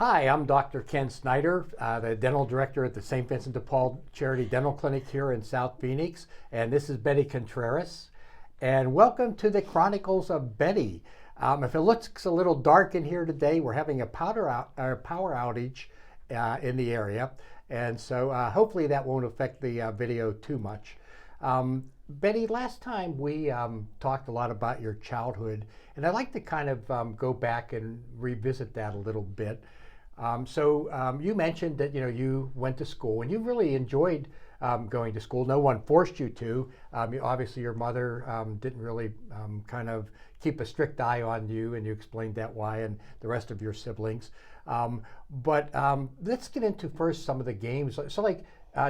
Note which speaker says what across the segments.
Speaker 1: Hi, I'm Dr. Ken Snyder, the dental director at the St. Vincent de Paul Charity Dental Clinic here in South Phoenix, and this is Betty Contreras. And welcome to the Chronicles of Betty. If it looks a little dark in here today, we're having a power outage in the area, and so hopefully that won't affect the video too much. Betty, last time we talked a lot about your childhood, and I'd like to kind of go back and revisit that a little bit. You mentioned that you went to school and you really enjoyed going to school. No one forced you to. Obviously, your mother didn't really kind of keep a strict eye on you, and you explained that why, and the rest of your siblings. Let's get into first some of the games.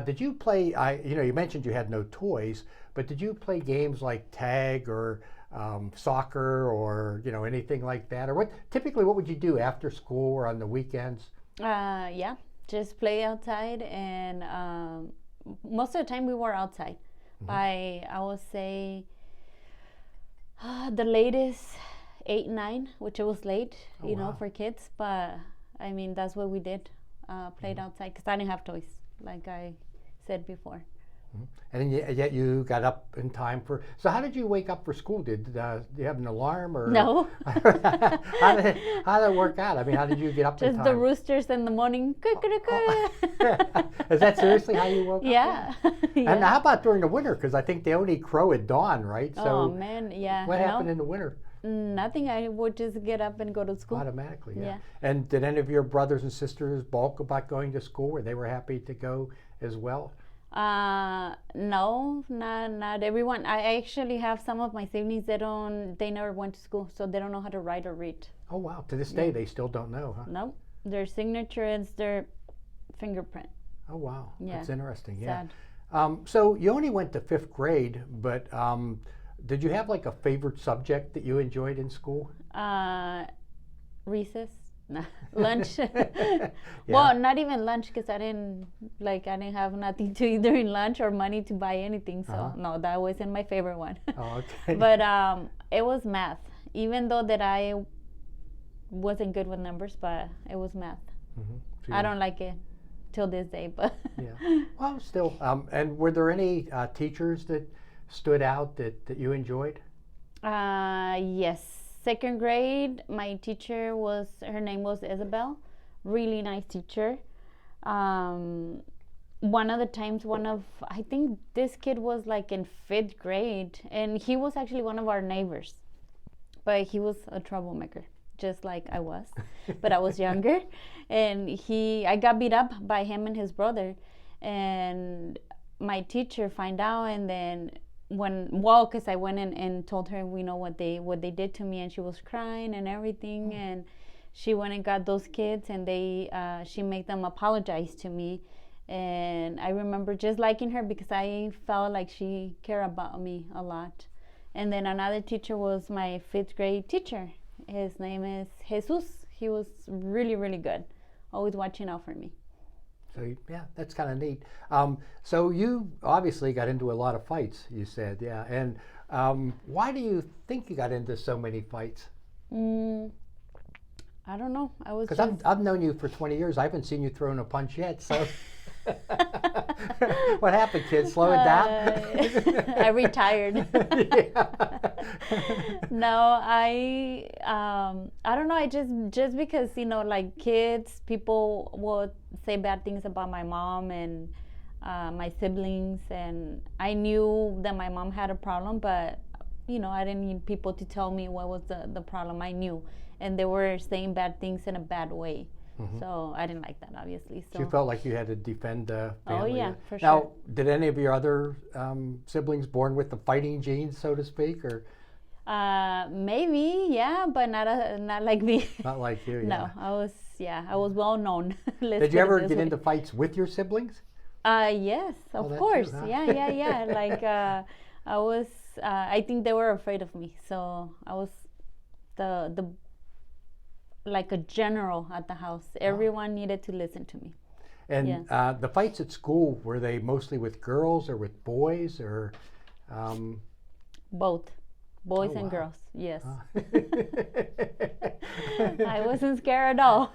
Speaker 1: Did you play? You mentioned you had no toys, but did you play games like tag or soccer or anything like that? Or typically what would you do after school or on the weekends?
Speaker 2: Yeah, just play outside, and most of the time we were outside. By I would say the latest 8, 9, which it was late,
Speaker 1: Wow.
Speaker 2: for kids. But I mean that's what we did, played outside because I didn't have toys, like I said before.
Speaker 1: And yet you got up in time for. So how did you wake up for school? Did you have an alarm or
Speaker 2: No.
Speaker 1: how did it work out? I mean, how did you get up in
Speaker 2: Just
Speaker 1: time?
Speaker 2: the roosters in the morning.
Speaker 1: Is that seriously how you woke up?
Speaker 2: Yeah. Yeah.
Speaker 1: And how about during the winter? Because I think they only crow at dawn, right?
Speaker 2: Oh man, yeah.
Speaker 1: What
Speaker 2: No,
Speaker 1: happened in the winter?
Speaker 2: nothing. I would just get up and go to school.
Speaker 1: Automatically, yeah.
Speaker 2: Yeah.
Speaker 1: And did any of your brothers and sisters balk about going to school, where they were happy to go as well?
Speaker 2: No, not everyone. I actually have some of my siblings they never went to school, so they don't know how to write or read.
Speaker 1: Oh wow! To this day, they still don't know, huh?
Speaker 2: No, their signature is their fingerprint.
Speaker 1: Oh wow,
Speaker 2: Yeah.
Speaker 1: that's interesting. Yeah.
Speaker 2: Sad.
Speaker 1: So you only went to 5th grade, but did you have like a favorite subject that you enjoyed in school?
Speaker 2: Recess, nah. Lunch.
Speaker 1: Yeah.
Speaker 2: Well, not even lunch because I didn't have nothing to eat during lunch or money to buy anything. So no, that wasn't my favorite one.
Speaker 1: Oh, okay.
Speaker 2: But it was math. Even though that I wasn't good with numbers, but it was math.
Speaker 1: So
Speaker 2: I don't like it till this day, but
Speaker 1: Yeah. Well, still. And were there any teachers that stood out that you enjoyed?
Speaker 2: yes. 2nd grade, my teacher her name was Isabel. Really nice teacher. One of the times, I think this kid was like in 5th grade, and he was actually one of our neighbors, but he was a troublemaker, just like I was, but I was younger, and I got beat up by him and his brother, and my teacher found out, and then because I went in and told her what they did to me, and she was crying and everything, and she went and got those kids, and she made them apologize to me, and I remember just liking her because I felt like she cared about me a lot. And then another teacher was my 5th grade teacher. His name is Jesus. He was really, really good, always watching out for me.
Speaker 1: So yeah, that's kind of neat. So you obviously got into a lot of fights, you said, yeah. And why do you think you got into so many fights?
Speaker 2: I don't know. I was
Speaker 1: Because I've known you for 20 years. I haven't seen you throwing a punch yet. So what happened, kid? Slow it down.
Speaker 2: I retired. No, I don't know. I just because like kids, people would say bad things about my mom and my siblings, and I knew that my mom had a problem, but I didn't need people to tell me what was the problem. I knew, and they were saying bad things in a bad way. So I didn't like that, obviously. So
Speaker 1: you felt like you had to defend the family.
Speaker 2: Oh yeah, for
Speaker 1: Now,
Speaker 2: sure.
Speaker 1: did any of your other siblings born with the fighting genes, so to speak, or?
Speaker 2: Maybe, yeah, but not like me.
Speaker 1: Not like you.
Speaker 2: No,
Speaker 1: Yeah.
Speaker 2: I was well known.
Speaker 1: Did you ever get into fights with your siblings?
Speaker 2: Yes, of
Speaker 1: that
Speaker 2: course.
Speaker 1: too, huh?
Speaker 2: Yeah. Like I was. I think they were afraid of me, so I was the like a general at the house. Everyone needed to listen to me.
Speaker 1: And
Speaker 2: Yeah.
Speaker 1: the fights at school, were they mostly with girls or with boys or?
Speaker 2: Both. Boys
Speaker 1: Oh,
Speaker 2: and
Speaker 1: wow.
Speaker 2: girls, yes. I wasn't scared at all.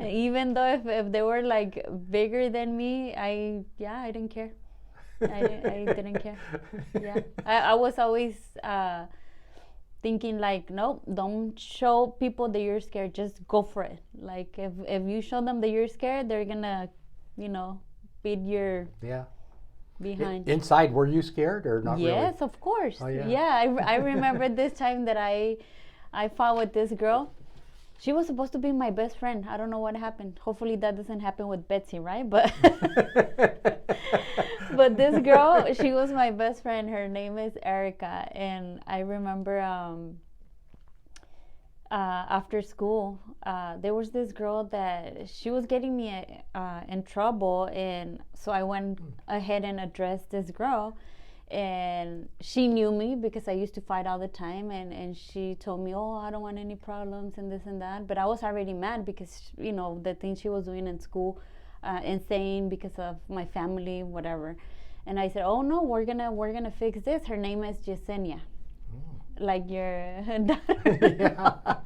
Speaker 2: Even though if they were like bigger than me, I didn't care. I didn't care. Yeah, I was always thinking like, nope, don't show people that you're scared. Just go for it. Like if you show them that you're scared, they're gonna, beat your behind.
Speaker 1: Inside, were you scared or not?
Speaker 2: Yes,
Speaker 1: really?
Speaker 2: of course.
Speaker 1: Oh, yeah.
Speaker 2: Yeah, I remember this time that I fought with this girl. She was supposed to be my best friend. I don't know what happened. Hopefully that doesn't happen with Betsy, right? But but this girl, she was my best friend. Her name is Erica, and I remember after school, there was this girl that she was getting me in trouble, and so I went ahead and addressed this girl. And she knew me because I used to fight all the time, and she told me, oh, I don't want any problems and this and that. But I was already mad because, the things she was doing in school, and saying because of my family, whatever. And I said, oh no, we're gonna fix this. Her name is Yesenia. Like your daughter.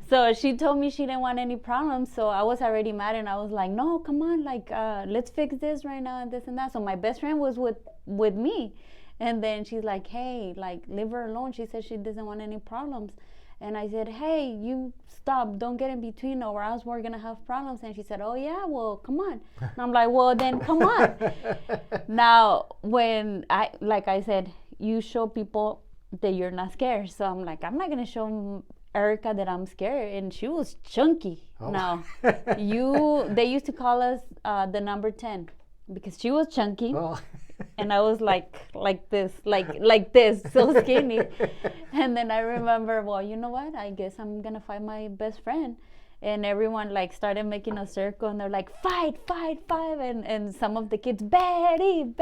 Speaker 2: So she told me she didn't want any problems, so I was already mad, and I was like, no, come on, like let's fix this right now and this and that. So my best friend was with me, and then she's like, hey, like leave her alone. She said she doesn't want any problems. And I said, hey, you stop, don't get in between or else we're gonna have problems. And she said, oh yeah, well, come on. And I'm like, well, then come on. Now when I said, you show people that you're not scared. So I'm like, I'm not gonna show Erica that I'm scared. And she was chunky.
Speaker 1: Oh.
Speaker 2: Now they used to call us the number 10 because she was chunky.
Speaker 1: Oh.
Speaker 2: And I was like this, like this, so skinny. And then I remember, well, you know what, I guess I'm gonna fight my best friend. And everyone like started making a circle, and they're like, fight, and some of the kids, Betty.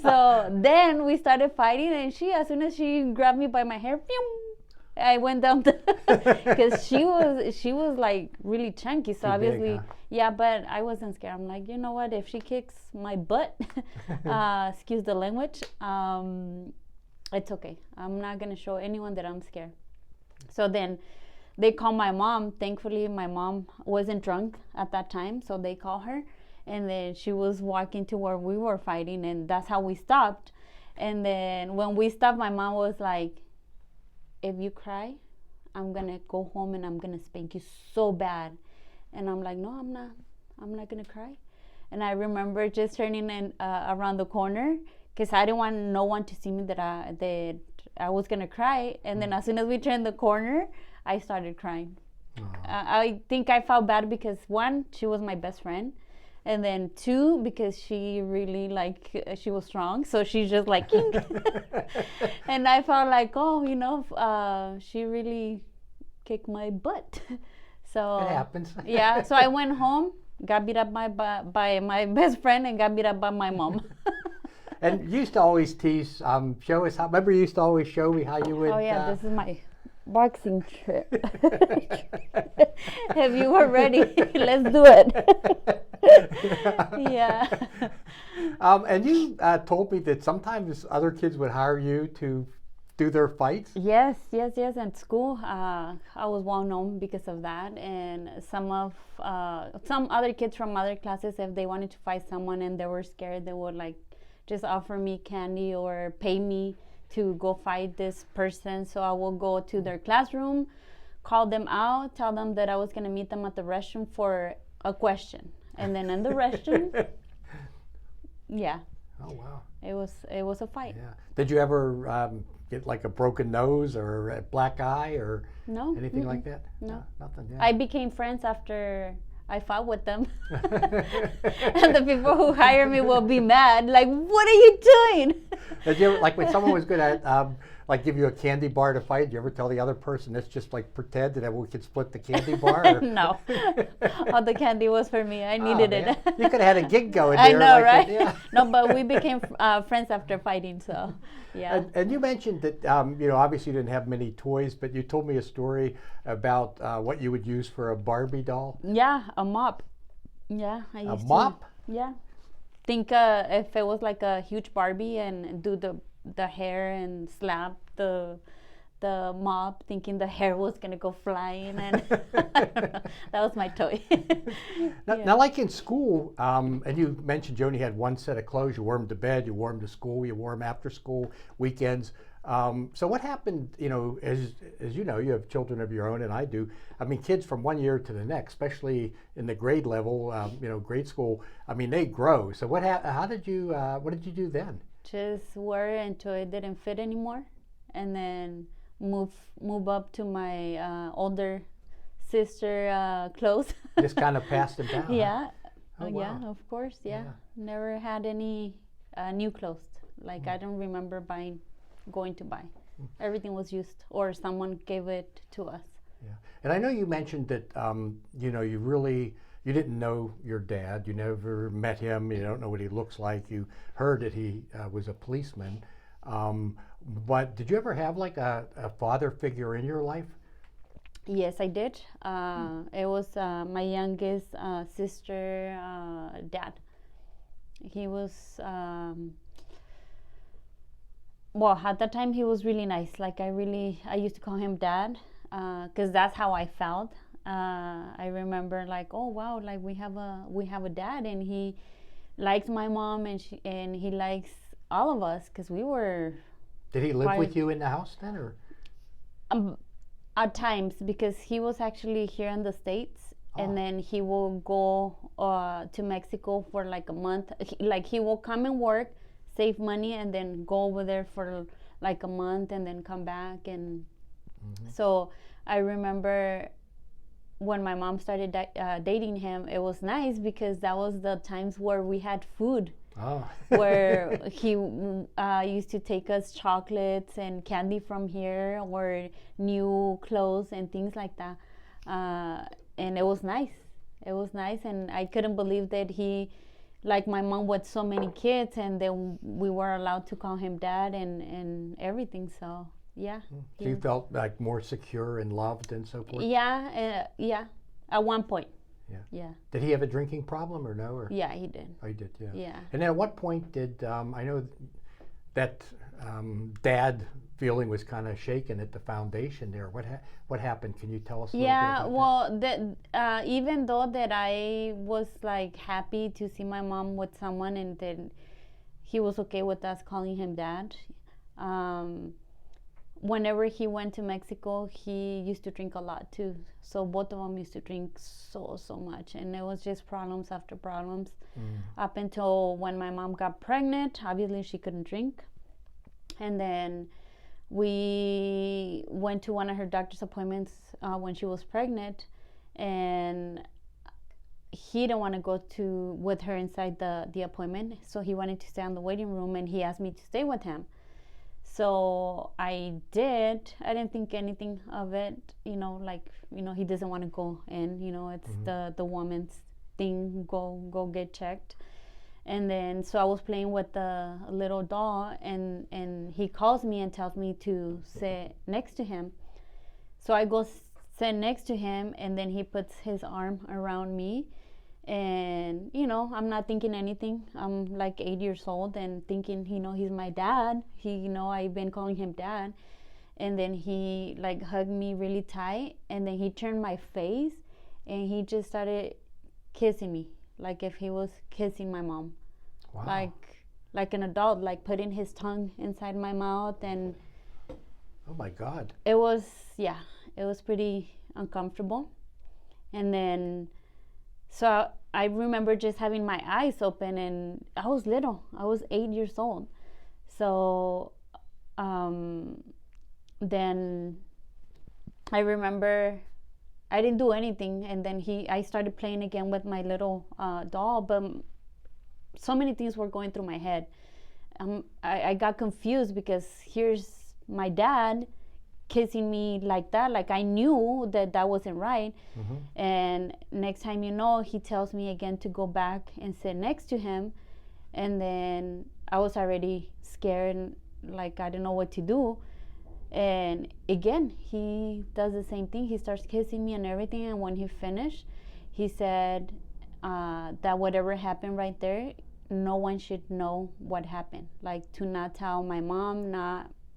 Speaker 2: So then we started fighting, and as soon as she grabbed me by my hair, I went down because she was like really chunky. So obviously,
Speaker 1: big, huh?
Speaker 2: Yeah, but I wasn't scared. I'm like, you know what? If she kicks my butt, excuse the language, it's okay. I'm not gonna show anyone that I'm scared. So then they called my mom. Thankfully, my mom wasn't drunk at that time, so they called her, and then she was walking to where we were fighting, and that's how we stopped. And then when we stopped, my mom was like, if you cry, I'm gonna go home and I'm gonna spank you so bad. And I'm like, no, I'm not gonna cry. And I remember just turning in around the corner because I didn't want no one to see me that I was gonna cry. And then as soon as we turned the corner, I started crying. I think I felt bad because 1, she was my best friend, and then 2, because she really she was strong, so she's just like king. And I felt like, oh, she really kicked my butt. So
Speaker 1: it happens.
Speaker 2: Yeah, so I went home, got beat up by my best friend, and got beat up by my mom.
Speaker 1: And you used to always tease, show us how. Remember, you used to always show me how you would.
Speaker 2: Oh yeah, this is my boxing trip. If you were ready, let's do it. Yeah.
Speaker 1: And you told me that sometimes other kids would hire you to do their fights.
Speaker 2: Yes. At school, I was well known because of that, and some other kids from other classes, if they wanted to fight someone and they were scared, they would just offer me candy or pay me to go fight this person. So I will go to their classroom, call them out, tell them that I was going to meet them at the restroom for a question. And then in the restroom, yeah.
Speaker 1: Oh, wow.
Speaker 2: It was a fight.
Speaker 1: Yeah. Did you ever get like a broken nose or a black eye or anything like that?
Speaker 2: No.
Speaker 1: Nothing. Yeah.
Speaker 2: I became friends after I fought with them. And the people who hire me will be mad. Like, what are you doing?
Speaker 1: Did you ever, like when someone was good at give you a candy bar to fight, did you ever tell the other person, let's just pretend that we could split the candy bar? Or?
Speaker 2: No. All the candy was for me. I needed it.
Speaker 1: You could have had a gig going there.
Speaker 2: I know, right?
Speaker 1: Yeah.
Speaker 2: No, but we became friends after fighting, so yeah.
Speaker 1: And you mentioned that, obviously you didn't have many toys, but you told me a story about what you would use for a Barbie doll.
Speaker 2: Yeah, a mop. Yeah, I used
Speaker 1: a mop?
Speaker 2: Yeah. Think if it was like a huge Barbie and do the hair and slap the the mop, thinking the hair was gonna go flying, and that was my toy.
Speaker 1: Now, like in school, and you mentioned you only had one set of clothes. You wore them to bed, you wore them to school, you wore them after school, weekends. So what happened, as you know, you have children of your own, and I do. I mean, kids from one year to the next, especially in the grade level, grade school, I mean, they grow. So what did you do then?
Speaker 2: Just wear it until it didn't fit anymore, and then move up to my older sister clothes.
Speaker 1: Just kind of passed them down.
Speaker 2: Yeah.
Speaker 1: Huh? Oh, wow.
Speaker 2: Yeah, of course. Yeah. Never had any new clothes. Like I don't remember going to buy. Everything was used, or someone gave it to us.
Speaker 1: Yeah. And I know you mentioned that you didn't know your dad. You never met him. You don't know what he looks like. You heard that he was a policeman. But did you ever have like a father figure in your life?
Speaker 2: Yes, I did. It was my youngest sister dad. He was, at that time he was really nice. Like I used to call him dad because that's how I felt. I remember like, oh wow, like we have a dad, and he likes my mom, and he likes all of us because we were.
Speaker 1: Did he live with you in the house then, or?
Speaker 2: At times, because he was actually here in the States, and then he will go to Mexico for like a month. He will come and work, save money, and then go over there for like a month, and then come back. And so I remember when my mom started dating him, it was nice because that was the times where we had food. Where he used to take us chocolates and candy from here, or new clothes and things like that. And it was nice. It was nice, and I couldn't believe that he, like my mom, with so many kids, and then we were allowed to call him dad and everything. So yeah.
Speaker 1: So you felt like more secure and loved and so forth?
Speaker 2: Yeah, at one point. Yeah.
Speaker 1: Did he have a drinking problem or no? Or?
Speaker 2: Yeah, he did.
Speaker 1: Oh, he did. Yeah.
Speaker 2: Yeah.
Speaker 1: And then at what point did I know that dad feeling was kind of shaken at the foundation there? What happened? Can you tell us? A little bit about
Speaker 2: that? Even though that I was like happy to see my mom with someone, and then he was okay with us calling him dad. Whenever he went to Mexico, he used to drink a lot too. So both of them used to drink so much, and it was just problems after problems. Up until when my mom got pregnant, obviously she couldn't drink. And then we went to one of her doctor's appointments when she was pregnant, and he didn't want to go with her inside the appointment, so he wanted to stay in the waiting room, and he asked me to stay with him. So I did. I didn't think anything of it, he doesn't want to go in, it's the woman's thing, go get checked. And then so I was playing with the little doll, and he calls me and tells me to sit next to him. So I go sit next to him, and then he puts his arm around me. And I'm not thinking anything. I'm like 8 years old and thinking, he's my dad. I've been calling him dad. And then he like hugged me really tight, and then he turned my face, and he just started kissing me like if he was kissing my mom.
Speaker 1: Wow.
Speaker 2: Like an adult, like putting his tongue inside my mouth. And
Speaker 1: oh my God.
Speaker 2: It was pretty uncomfortable. And then so I remember just having my eyes open, and I was little. I was 8 years old. So then I remember I didn't do anything, and then I started playing again with my little doll, but so many things were going through my head. I got confused because here's my dad kissing me like that, like I knew that wasn't right. And next time he tells me again to go back and sit next to him, and then I was already scared, like I didn't know what to do. And again he does the same thing. He starts kissing me and everything, and when he finished, he said that whatever happened right there, no one should know what happened, like to not tell my mom,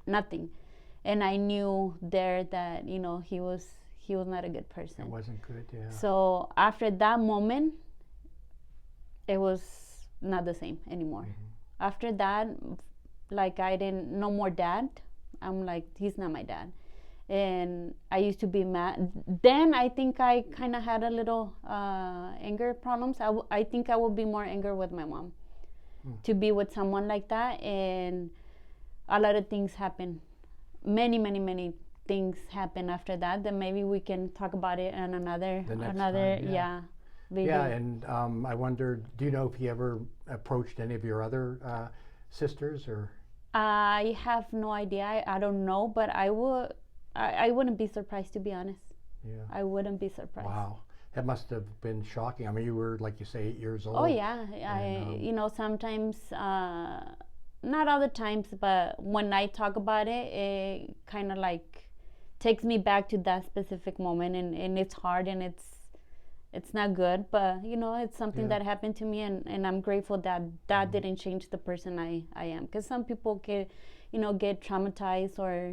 Speaker 2: nothing. and I knew there that he was not a good person.
Speaker 1: It wasn't good, yeah.
Speaker 2: So after that moment, it was not the same anymore. After that, like, I didn't no more dad. I'm like, he's not my dad. And I used to be mad. Then I think I kind of had a little anger problems. I think I would be more angry with my mom to be with someone like that. And a lot of things happen. Many things happen after that. Then maybe we can talk about it in another
Speaker 1: time,
Speaker 2: yeah. Video.
Speaker 1: Yeah, and I wondered, do you know if he ever approached any of your other sisters, or?
Speaker 2: I have no idea. I don't know, but I wouldn't be surprised, to be honest.
Speaker 1: Yeah.
Speaker 2: I wouldn't be surprised.
Speaker 1: Wow. That must have been shocking. I mean, you were, like you say, 8 years old.
Speaker 2: Oh, yeah. Sometimes, not all the times, but when I talk about it, it kind of like takes me back to that specific moment, and it's hard, and it's not good, but it's something that happened to me, and I'm grateful that didn't change the person I am, because some people get traumatized, or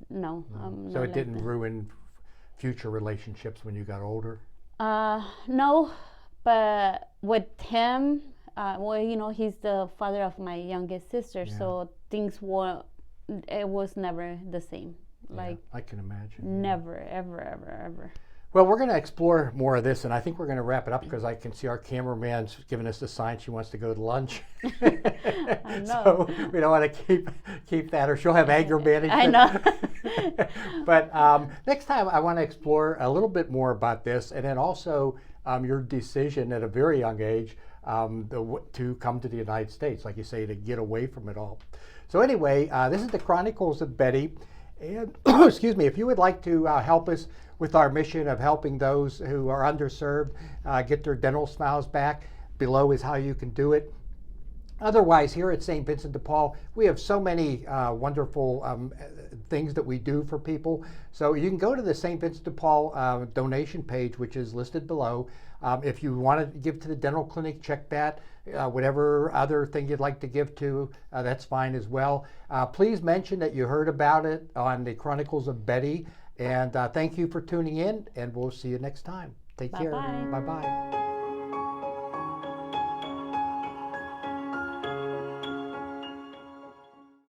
Speaker 2: no.
Speaker 1: So it didn't ruin future relationships when you got older?
Speaker 2: No, but with him, he's the father of my youngest sister, so it was never the same. Like,
Speaker 1: I can imagine.
Speaker 2: Never, ever.
Speaker 1: Well, we're going to explore more of this, and I think we're going to wrap it up because I can see our cameraman's giving us the sign she wants to go to lunch.
Speaker 2: I know.
Speaker 1: So we don't want to keep that, or she'll have anger management.
Speaker 2: I know.
Speaker 1: But next time I want to explore a little bit more about this, and then also your decision at a very young age to come to the United States, like you say, to get away from it all. So anyway, this is the Chronicles of Betty. And excuse me, if you would like to help us with our mission of helping those who are underserved get their dental smiles back, below is how you can do it. Otherwise, here at St. Vincent de Paul, we have so many wonderful things that we do for people. So you can go to the St. Vincent de Paul donation page, which is listed below. If you want to give to the dental clinic, check that. Whatever other thing you'd like to give to, that's fine as well. Please mention that you heard about it on the Chronicles of Betty. And thank you for tuning in, and we'll see you next time. Take care.
Speaker 2: Bye-bye.
Speaker 1: Bye-bye.